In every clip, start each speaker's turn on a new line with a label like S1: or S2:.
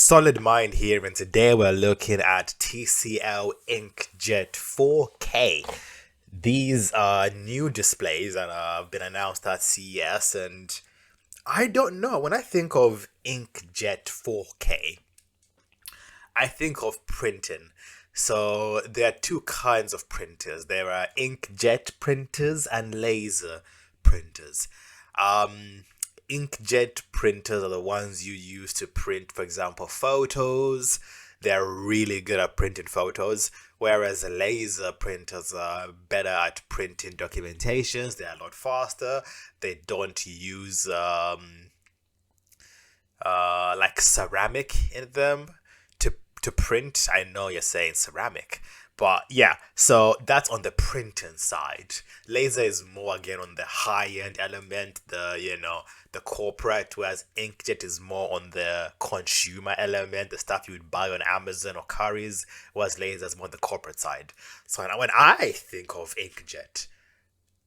S1: Solid Mind here, and today we're looking at TCL Inkjet 4K. These are new displays that have been announced at CES, and I don't know, when I think of Inkjet 4K, I think of printing. So there are two kinds of printers. There are inkjet printers and laser printers. Inkjet printers are the ones you use to print, for example, photos. They're really good at printing photos, whereas laser printers are better at printing documentations. They're a lot faster. They don't use like ceramic in them to print. I know you're saying ceramic, but yeah, so that's on the printing side. Laser is more again on the high-end element, the corporate, whereas inkjet is more on the consumer element, the stuff you would buy on Amazon or Currys, whereas laser is more on the corporate side. So when I think of inkjet,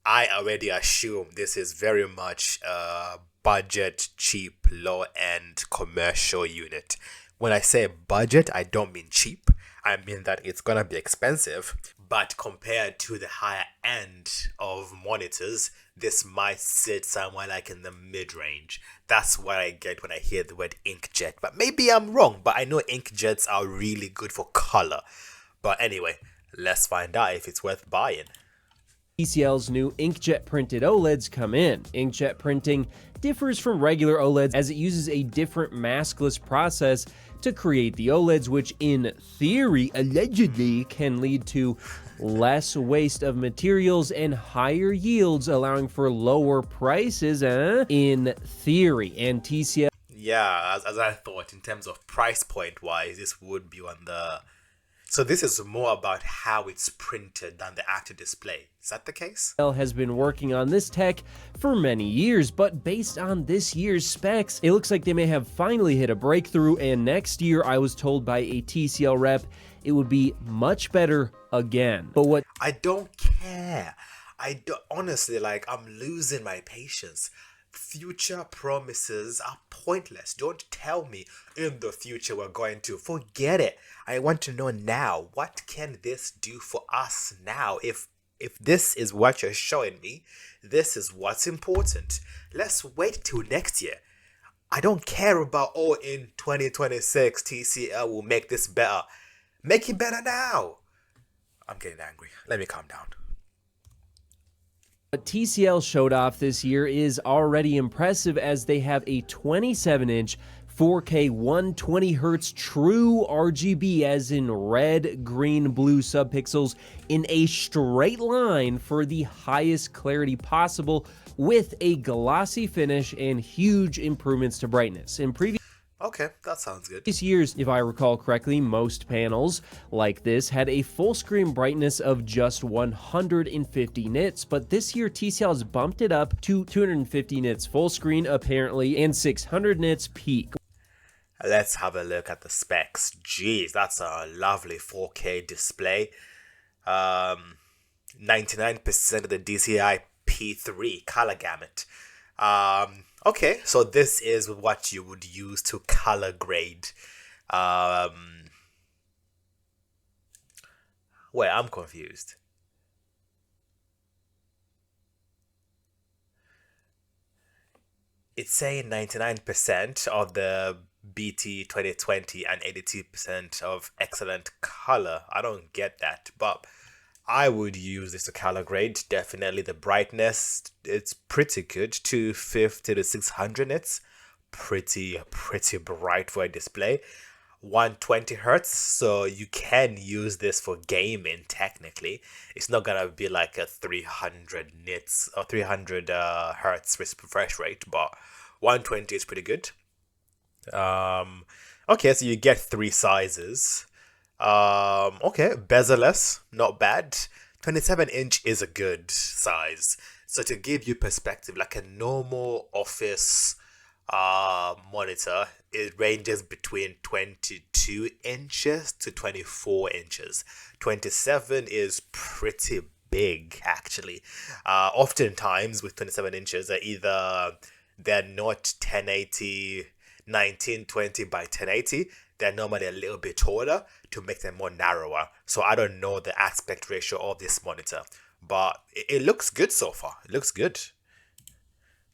S1: I already assume this is very much a budget, cheap, low-end commercial unit. When I say budget, I don't mean cheap. I mean that it's gonna be expensive, but compared to the higher end of monitors, this might sit somewhere like in the mid-range. That's what I get when I hear the word inkjet. But maybe I'm wrong, but I know inkjets are really good for color. But anyway, let's find out if it's worth buying.
S2: TCL's new inkjet printed OLEDs come in. Inkjet printing differs from regular OLEDs as it uses a different maskless process to create the OLEDs, which in theory, allegedly, can lead to less waste of materials and higher yields, allowing for lower prices, in theory. And TCL...
S1: Yeah, as I thought, in terms of price point wise, this would be on the... So this is more about how it's printed than the actual display. Is that the case?
S2: Has been working on this tech for many years, but based on this year's specs, it looks like they may have finally hit a breakthrough, and next year, I was told by a TCL rep, it would be much better again. But what...
S1: I don't care. Honestly, I'm losing my patience. Future promises are pointless. Don't tell me in the future we're going to. Forget it. I want to know now. What can this do for us now? If this is what you're showing me, this is what's important. Let's wait till next year. I don't care about, in 2026 TCL will make this better. Make it better now. I'm getting angry. Let me calm down.
S2: What TCL showed off this year is already impressive, as they have a 27-inch 4K 120Hz true RGB, as in red, green, blue subpixels in a straight line for the highest clarity possible, with a glossy finish and huge improvements to brightness. In previous...
S1: Okay, that sounds good.
S2: These years, if I recall correctly, most panels like this had a full screen brightness of just 150 nits, but this year TCL has bumped it up to 250 nits full screen apparently, and 600 nits peak.
S1: Let's have a look at the specs. Jeez, that's a lovely 4K display. 99% of the DCI P3 color gamut. Okay, so this is what you would use to color grade. Wait, I'm confused. It's saying 99% of the BT 2020 and 82% of excellent color. I don't get that, but I would use this to color grade. Definitely the brightness, it's pretty good. 250 to 600 nits. Pretty bright for a display. 120 hertz, so you can use this for gaming technically. It's not gonna be like a 300 nits or 300 hertz refresh rate, but 120 is pretty good. Okay, so you get 3 sizes. Okay, bezel-less, not bad. 27-inch is a good size. So to give you perspective, like a normal office monitor, it ranges between 22 inches to 24 inches. 27 is pretty big, actually. Oftentimes with 27 inches, they're not 1080 1920 by 1080, they're normally a little bit taller to make them more narrower. So I don't know the aspect ratio of this monitor, but it looks good so far. It looks good.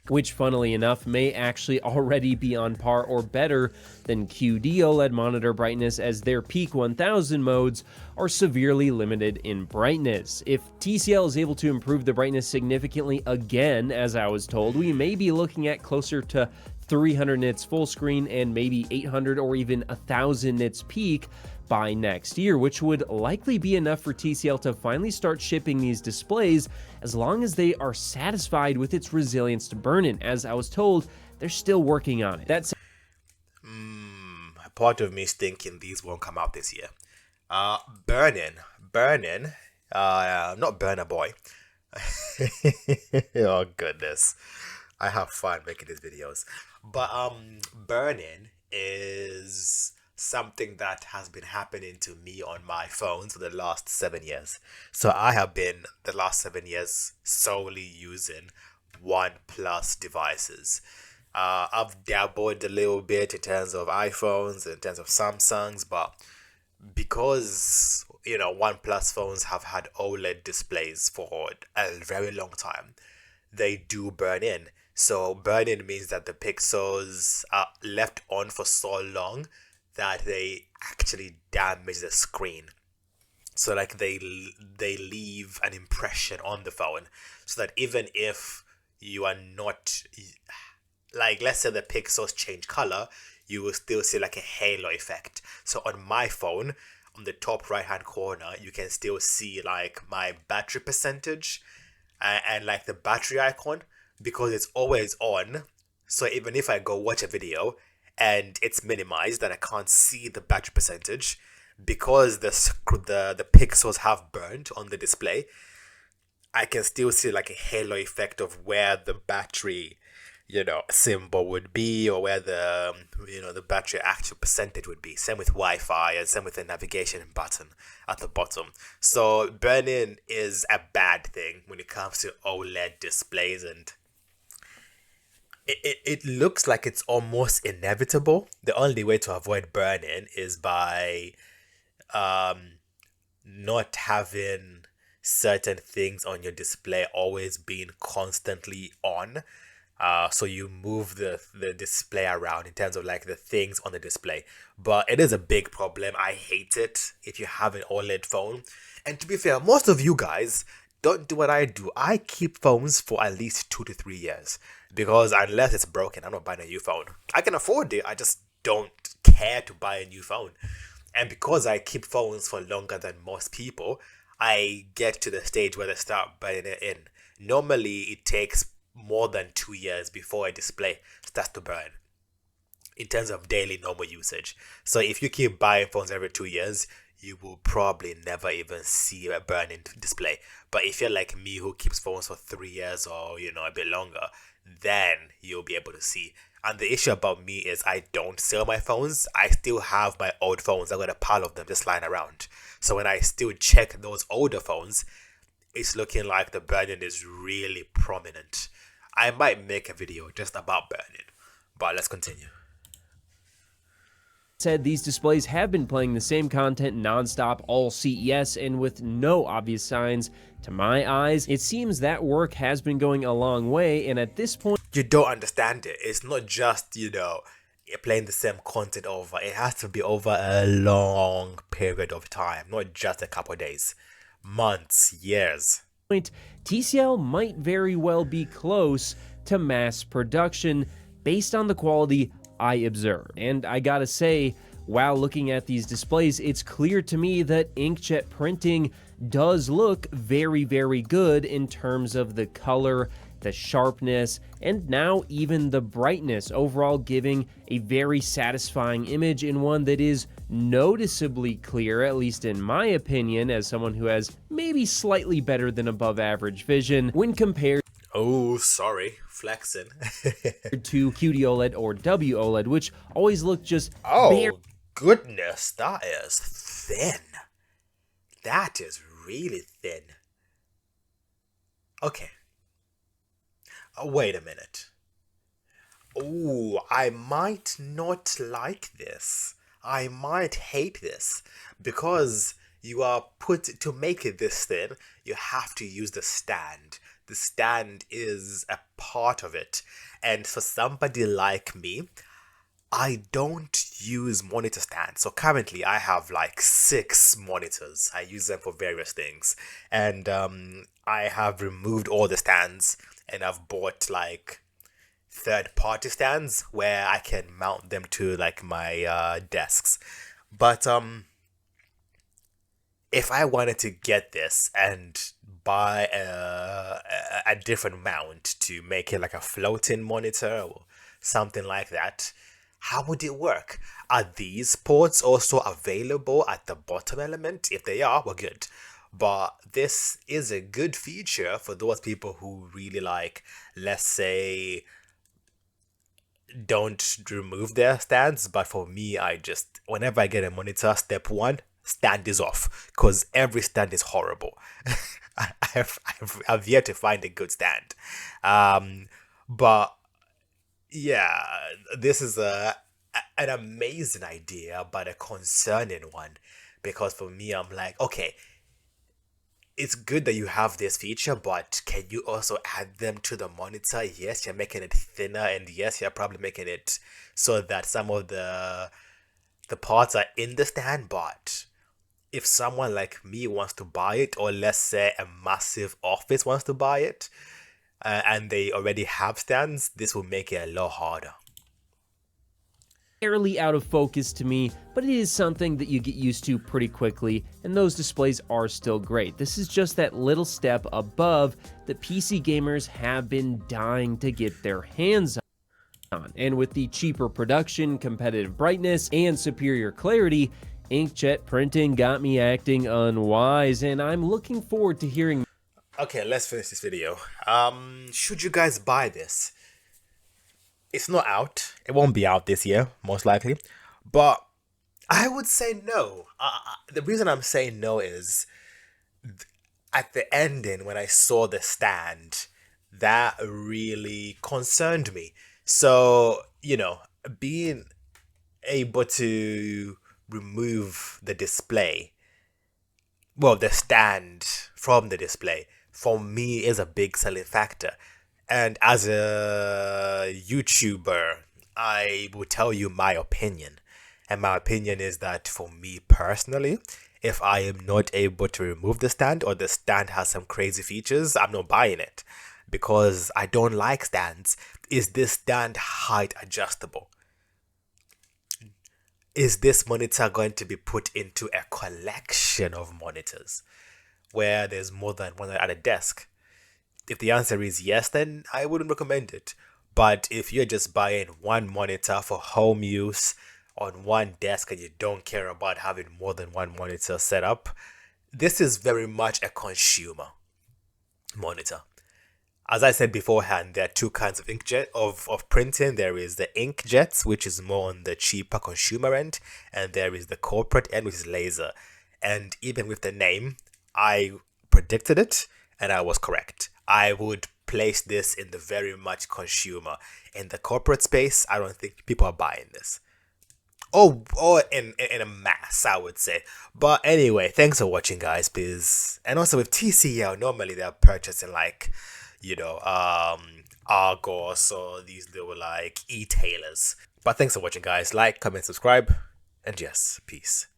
S2: Which funnily enough may actually already be on par or better than QD OLED monitor brightness, as their peak 1000 modes are severely limited in brightness. If TCL is able to improve the brightness significantly again, as I was told, we may be looking at closer to 300 nits full screen and maybe 800 or even 1000 nits peak by next year, which would likely be enough for TCL to finally start shipping these displays, as long as they are satisfied with its resilience to burn-in. As I was told, they're still working on it. That's
S1: Part of me is thinking these won't come out this year. Burn-in, not Burner Boy. Oh goodness, I have fun making these videos. But burn-in is something that has been happening to me on my phone for the last 7 years. So I have been the last 7 years solely using OnePlus devices. I've dabbled a little bit in terms of iPhones, in terms of Samsungs, but because OnePlus phones have had OLED displays for a very long time, they do burn in. So burn in means that the pixels are left on for so long that they actually damage the screen. So like they leave an impression on the phone, so that even if you are not, like, let's say the pixels change color, you will still see like a halo effect. So on my phone, on the top right hand corner, you can still see like my battery percentage and like the battery icon, because it's always on. So even if I go watch a video and it's minimized and I can't see the battery percentage, because the pixels have burnt on the display, I can still see like a halo effect of where the battery symbol would be, or where the the battery actual percentage would be. Same with Wi-Fi, and same with the navigation button at the bottom. So burn-in is a bad thing when it comes to OLED displays, and it looks like it's almost inevitable. The only way to avoid burn-in is by not having certain things on your display always being constantly on. So you move the display around in terms of like the things on the display. But it is a big problem. I hate it if you have an OLED phone. And to be fair, most of you guys don't do what I do. I keep phones for at least 2 to 3 years, because unless it's broken, I'm not buying a new phone. I can afford it, I just don't care to buy a new phone. And because I keep phones for longer than most people, I get to the stage where they start buying it in. Normally, it takes more than 2 years before a display starts to burn in terms of daily normal usage. So if you keep buying phones every 2 years, you will probably never even see a burning display. But if you're like me, who keeps phones for 3 years or a bit longer, then you'll be able to see. And the issue about me is I don't sell my phones. I still have my old phones. I've got a pile of them just lying around. So when I still check those older phones, it's looking like the burning is really prominent. I might make a video just about burning, but let's continue.
S2: said, these displays have been playing the same content nonstop all CES, and with no obvious signs to my eyes, it seems that work has been going a long way, and at this point,
S1: you don't understand it. It's not just, playing the same content over. It has to be over a long period of time, not just a couple of days, months, years.
S2: TCL might very well be close to mass production based on the quality I observed. And I gotta say, while looking at these displays, it's clear to me that inkjet printing does look very, very good in terms of the color, the sharpness, and now even the brightness, overall giving a very satisfying image, and one that is noticeably clear, at least in my opinion, as someone who has maybe slightly better than above average vision when compared
S1: Oh, sorry, flexing.
S2: to QD OLED or WOLED, which always look just
S1: Oh, goodness, that is thin. That is really thin. Okay. Wait a minute. Ooh, I might not like this. I might hate this because you are put to make it this thin, you have to use the stand. The stand is a part of it. And for somebody like me, I don't use monitor stands. So currently I have like 6 monitors. I use them for various things. And I have removed all the stands and I've bought like third party stands where I can mount them to like my desks. But if I wanted to get this and buy a different mount to make it like a floating monitor or something like that, how would it work? Are these ports also available at the bottom element? If they are, we're good. But this is a good feature for those people who really like, let's say, don't remove their stands. But for me, I just, whenever I get a monitor, step one, stand is off because every stand is horrible. I've yet to find a good stand. But yeah, this is an amazing idea, but a concerning one because for me, I'm like, okay, it's good that you have this feature, but can you also add them to the monitor? Yes, you're making it thinner, and yes, you're probably making it so that some of the parts are in the stand, but if someone like me wants to buy it, or let's say a massive office wants to buy it, and they already have stands, this will make it a lot harder.
S2: Fairly out of focus to me, but it is something that you get used to pretty quickly, and those displays are still great. This is just that little step above that PC gamers have been dying to get their hands on. And with the cheaper production, competitive brightness, and superior clarity, inkjet printing got me acting unwise, and I'm looking forward to hearing.
S1: Okay, let's finish this video. Should you guys buy this? It's not out. It won't be out this year, most likely. But I would say no. The reason I'm saying no is at the ending when I saw the stand, that really concerned me. So, being able to remove the display, well, the stand from the display, for me is a big selling factor. And as a YouTuber, I will tell you my opinion. And my opinion is that for me personally, if I am not able to remove the stand or the stand has some crazy features, I'm not buying it because I don't like stands. Is this stand height adjustable? Is this monitor going to be put into a collection of monitors where there's more than one at a desk? If the answer is yes, then I wouldn't recommend it. But if you're just buying one monitor for home use on one desk and you don't care about having more than one monitor set up, this is very much a consumer monitor. As I said beforehand, there are two kinds of inkjet of printing. There is the inkjets, which is more on the cheaper consumer end, and there is the corporate end, which is laser. And even with the name, I predicted it and I was correct. I would place this in the very much consumer. In the corporate space, I don't think people are buying this. Or in a mass, I would say. But anyway, thanks for watching, guys, please. And also with TCL, normally they're purchasing like, Argos or these little like e-tailers. But thanks for watching, guys. Like, comment, subscribe, and yes, peace.